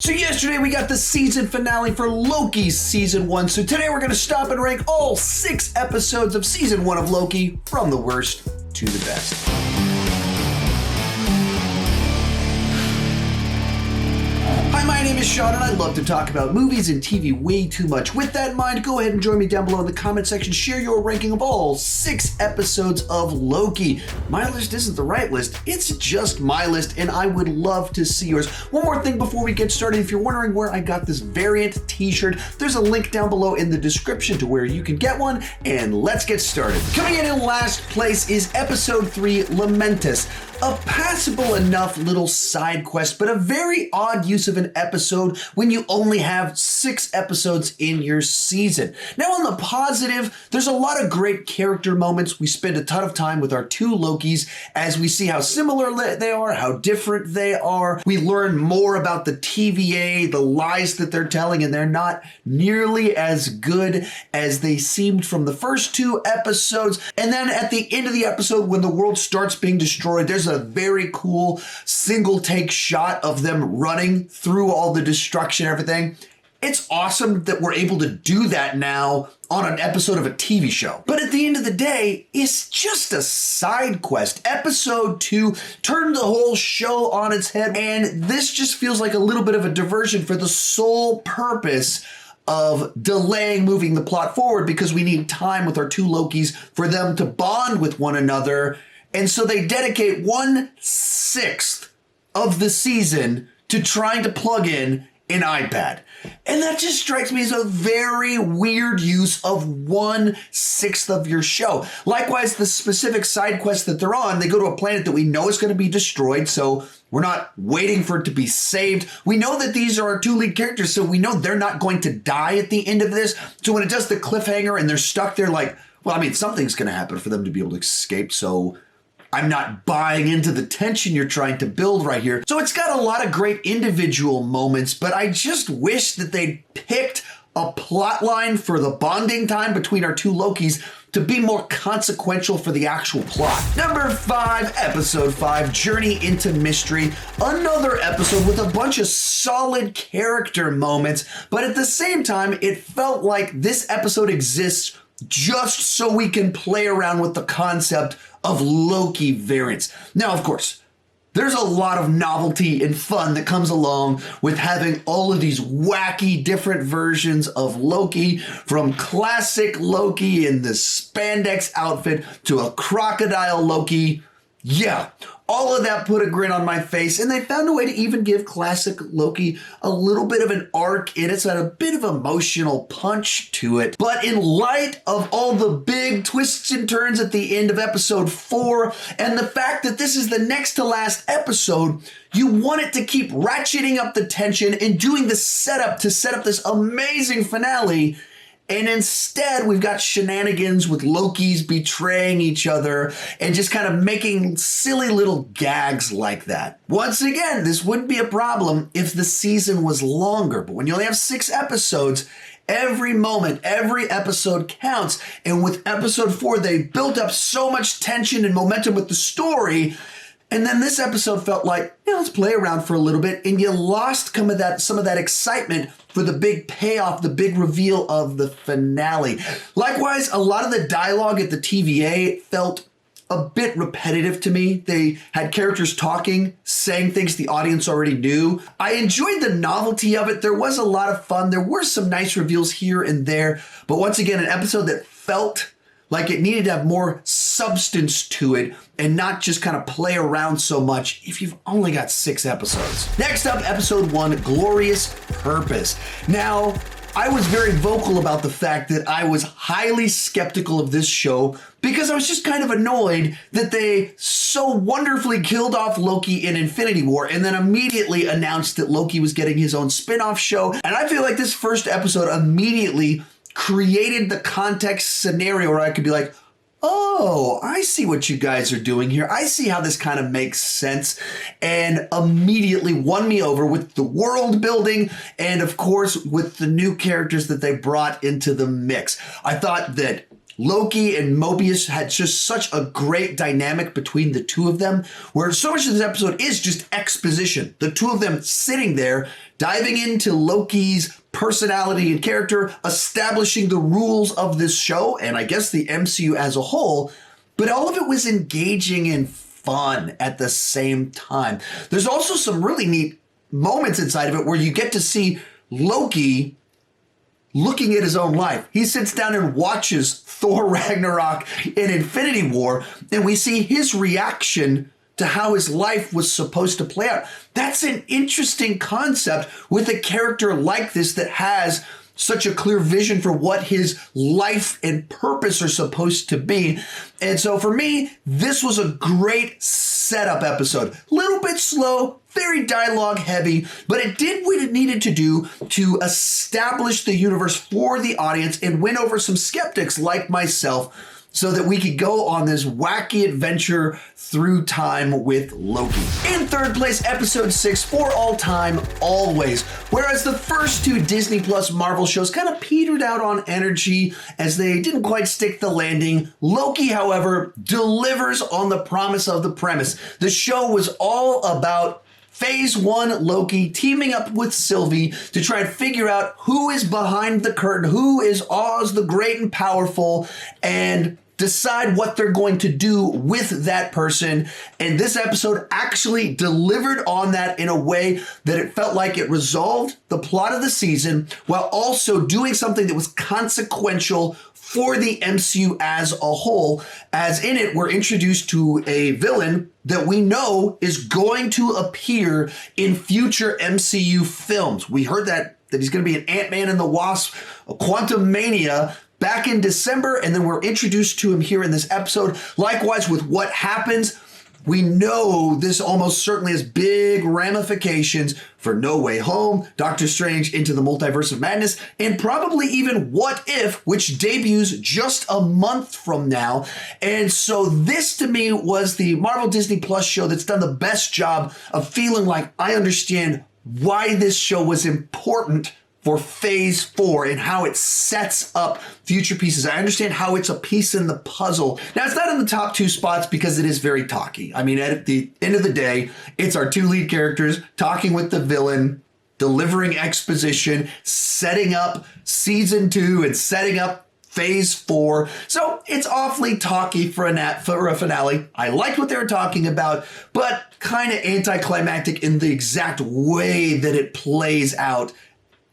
So yesterday we got the season finale for Loki's season 1. So today we're going to stop and rank all 6 episodes of season 1 of Loki from the worst to the best. Hi, my name is Sean and I love to talk about movies and TV way too much. With that in mind, go ahead and join me down below in the comment section. Share your ranking of all 6 episodes of Loki. My list isn't the right list, it's just my list and I would love to see yours. One more thing before we get started, if you're wondering where I got this variant t-shirt, there's a link down below in the description to where you can get one, and let's get started. Coming in last place is episode 3, Lamentis. A passable enough little side quest, but a very odd use of an episode when you only have 6 episodes in your season. Now on the positive, there's a lot of great character moments. We spend a ton of time with our 2 Lokis as we see how similar they are, how different they are. We learn more about the TVA, the lies that they're telling, and they're not nearly as good as they seemed from the first 2 episodes. And then at the end of the episode, when the world starts being destroyed, there's a very cool single take shot of them running through all the destruction and everything. It's awesome that we're able to do that now on an episode of a TV show. But at the end of the day, it's just a side quest. Episode 2 turned the whole show on its head, and this just feels like a little bit of a diversion for the sole purpose of delaying moving the plot forward, because we need time with our 2 Lokis for them to bond with one another. And so they dedicate 1/6 of the season to trying to plug in an iPad. And that just strikes me as a very weird use of 1/6 of your show. Likewise, the specific side quest that they're on, they go to a planet that we know is going to be destroyed, so we're not waiting for it to be saved. We know that these are our 2 lead characters, so we know they're not going to die at the end of this. So when it does the cliffhanger and they're stuck there like, well, I mean, something's going to happen for them to be able to escape, so I'm not buying into the tension you're trying to build right here. So it's got a lot of great individual moments, but I just wish that they'd picked a plot line for the bonding time between our 2 Lokis to be more consequential for the actual plot. Number 5, episode 5, Journey into Mystery. Another episode with a bunch of solid character moments, but at the same time, it felt like this episode exists just so we can play around with the concept of Loki variants. Now, of course, there's a lot of novelty and fun that comes along with having all of these wacky different versions of Loki, from classic Loki in the spandex outfit to a crocodile Loki. Yeah, all of that put a grin on my face, and they found a way to even give classic Loki a little bit of an arc in it, so it had a bit of emotional punch to it. But in light of all the big twists and turns at the end of episode 4, and the fact that this is the next to last episode, you want it to keep ratcheting up the tension and doing the setup to set up this amazing finale. And instead, we've got shenanigans with Lokis betraying each other and just kind of making silly little gags like that. Once again, this wouldn't be a problem if the season was longer, but when you only have 6 episodes, every moment, every episode counts. And with episode 4, they built up so much tension and momentum with the story. And then this episode felt like, let's play around for a little bit, and you lost some of that excitement for the big payoff, the big reveal of the finale. Likewise, a lot of the dialogue at the TVA felt a bit repetitive to me. They had characters talking, saying things the audience already knew. I enjoyed the novelty of it. There was a lot of fun. There were some nice reveals here and there, but once again, an episode that felt like it needed to have more substance to it and not just kind of play around so much if you've only got 6 episodes. Next up, episode 1, Glorious Purpose. Now, I was very vocal about the fact that I was highly skeptical of this show because I was just kind of annoyed that they so wonderfully killed off Loki in Infinity War and then immediately announced that Loki was getting his own spin-off show. And I feel like this first episode immediately created the context scenario where I could be like, oh, I see what you guys are doing here. I see how this kind of makes sense, and immediately won me over with the world building and, of course, with the new characters that they brought into the mix. I thought that Loki and Mobius had just such a great dynamic between the two of them, where so much of this episode is just exposition. The two of them sitting there, diving into Loki's personality and character, establishing the rules of this show, and I guess the MCU as a whole, but all of it was engaging and fun at the same time. There's also some really neat moments inside of it where you get to see Loki looking at his own life. He sits down and watches Thor Ragnarok and Infinity War, and we see his reaction to how his life was supposed to play out. That's an interesting concept with a character like this that has such a clear vision for what his life and purpose are supposed to be. And so for me, this was a great setup episode. A little bit slow, very dialogue heavy, but it did what it needed to do to establish the universe for the audience and win over some skeptics like myself, so that we could go on this wacky adventure through time with Loki. In third place, episode 6, For All Time, Always. Whereas the first two Disney Plus Marvel shows kind of petered out on energy as they didn't quite stick the landing, Loki, however, delivers on the promise of the premise. The show was all about Phase 1 Loki teaming up with Sylvie to try and figure out who is behind the curtain, who is Oz the Great and Powerful, and decide what they're going to do with that person. And this episode actually delivered on that in a way that it felt like it resolved the plot of the season while also doing something that was consequential for the MCU as a whole, as in it we're introduced to a villain that we know is going to appear in future MCU films. We heard that he's going to be an Ant-Man and the Wasp, a Quantum Mania, back in December, and then we're introduced to him here in this episode. Likewise, with what happens, we know this almost certainly has big ramifications for No Way Home, Doctor Strange Into the Multiverse of Madness, and probably even What If, which debuts just a month from now. And so this, to me, was the Marvel Disney Plus show that's done the best job of feeling like I understand why this show was important for Phase 4 and how it sets up future pieces. I understand how it's a piece in the puzzle. Now, it's not in the top two spots because it is very talky. I mean, at the end of the day, it's our two lead characters talking with the villain, delivering exposition, setting up season 2 and setting up Phase 4. So it's awfully talky for a finale. I liked what they were talking about, but kind of anticlimactic in the exact way that it plays out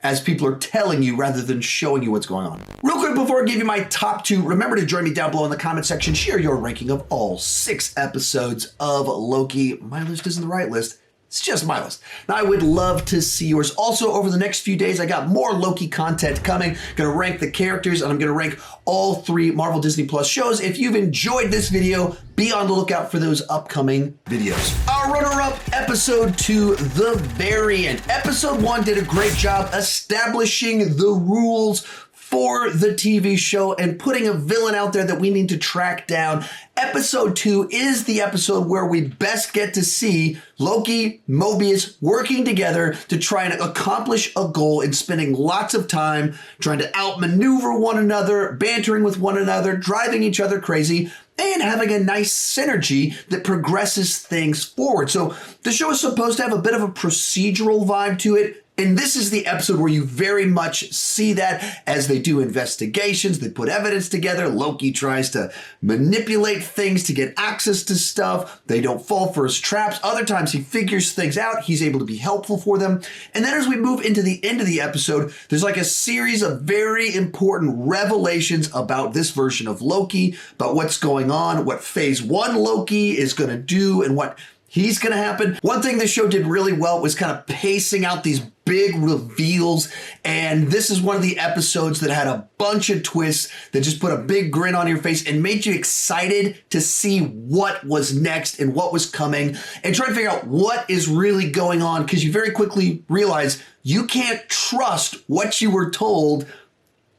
as people are telling you rather than showing you what's going on. Real quick before I give you my top 2, remember to join me down below in the comment section. Share your ranking of all 6 episodes of Loki. My list isn't the right list. It's just my list. Now, I would love to see yours. Also, over the next few days, I got more Loki content coming. Going to rank the characters, and I'm going to rank all 3 Marvel Disney Plus shows. If you've enjoyed this video, be on the lookout for those upcoming videos. Our runner-up, episode 2, The Variant. Episode 1 did a great job establishing the rules for the TV show and putting a villain out there that we need to track down. Episode 2 is the episode where we best get to see Loki, Mobius working together to try and accomplish a goal and spending lots of time trying to outmaneuver one another, bantering with one another, driving each other crazy, and having a nice synergy that progresses things forward. So the show is supposed to have a bit of a procedural vibe to it. And this is the episode where you very much see that as they do investigations, they put evidence together. Loki tries to manipulate things to get access to stuff. They don't fall for his traps. Other times he figures things out. He's able to be helpful for them. And then as we move into the end of the episode, there's like a series of very important revelations about this version of Loki, about what's going on, what Phase 1 Loki is going to do, and what he's going to happen. One thing the show did really well was kind of pacing out these big reveals, and this is one of the episodes that had a bunch of twists that just put a big grin on your face and made you excited to see what was next and what was coming and try to figure out what is really going on, because you very quickly realize you can't trust what you were told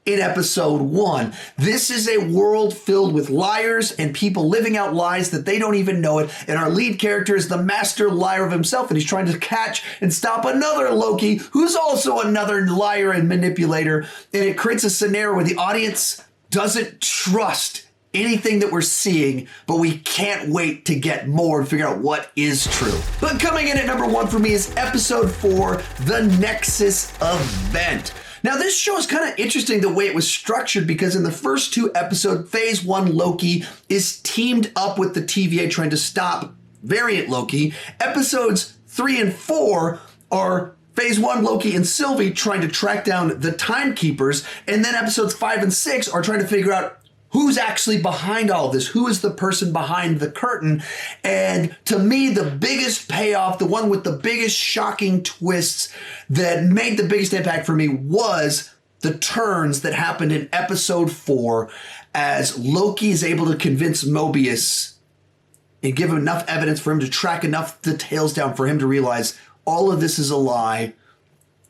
in episode 1. This is a world filled with liars and people living out lies that they don't even know it. And our lead character is the master liar of himself, and he's trying to catch and stop another Loki who's also another liar and manipulator. And it creates a scenario where the audience doesn't trust anything that we're seeing, but we can't wait to get more and figure out what is true. But coming in at number 1 for me is episode 4, The Nexus Event. Now, this show is kind of interesting the way it was structured, because in the first 2 episodes, Phase 1 Loki is teamed up with the TVA trying to stop Variant Loki. Episodes 3 and 4 are Phase 1 Loki and Sylvie trying to track down the Timekeepers, and then episodes 5 and 6 are trying to figure out who's actually behind all of this? Who is the person behind the curtain? And to me, the biggest payoff, the one with the biggest shocking twists that made the biggest impact for me was the turns that happened in episode 4 as Loki is able to convince Mobius and give him enough evidence for him to track enough details down for him to realize all of this is a lie.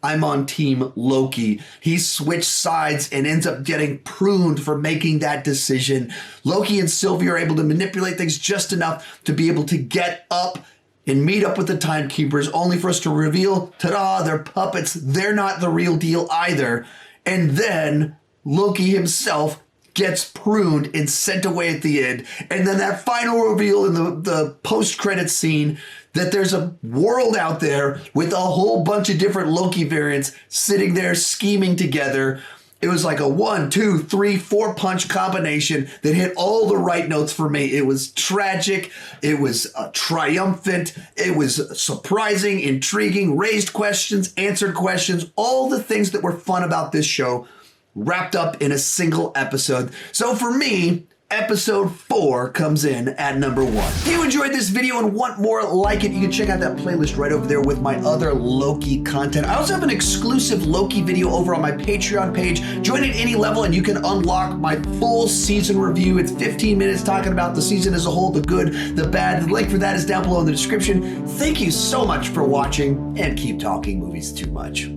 I'm on team Loki. He switched sides and ends up getting pruned for making that decision. Loki and Sylvie are able to manipulate things just enough to be able to get up and meet up with the Timekeepers, only for us to reveal, ta-da, they're puppets. They're not the real deal either. And then Loki himself gets pruned and sent away at the end. And then that final reveal in the post-credits scene that there's a world out there with a whole bunch of different Loki variants sitting there scheming together. It was like a 1, 2, 3, 4 punch combination that hit all the right notes for me. It was tragic. It was triumphant. It was surprising, intriguing, raised questions, answered questions, all the things that were fun about this show wrapped up in a single episode. So for me, episode 4 comes in at number 1. If you enjoyed this video and want more like it, you can check out that playlist right over there with my other Loki content. I also have an exclusive Loki video over on my Patreon page. Join at any level and you can unlock my full season review. It's 15 minutes talking about the season as a whole, the good, the bad. The link for that is down below in the description. Thank you so much for watching, and keep talking movies too much.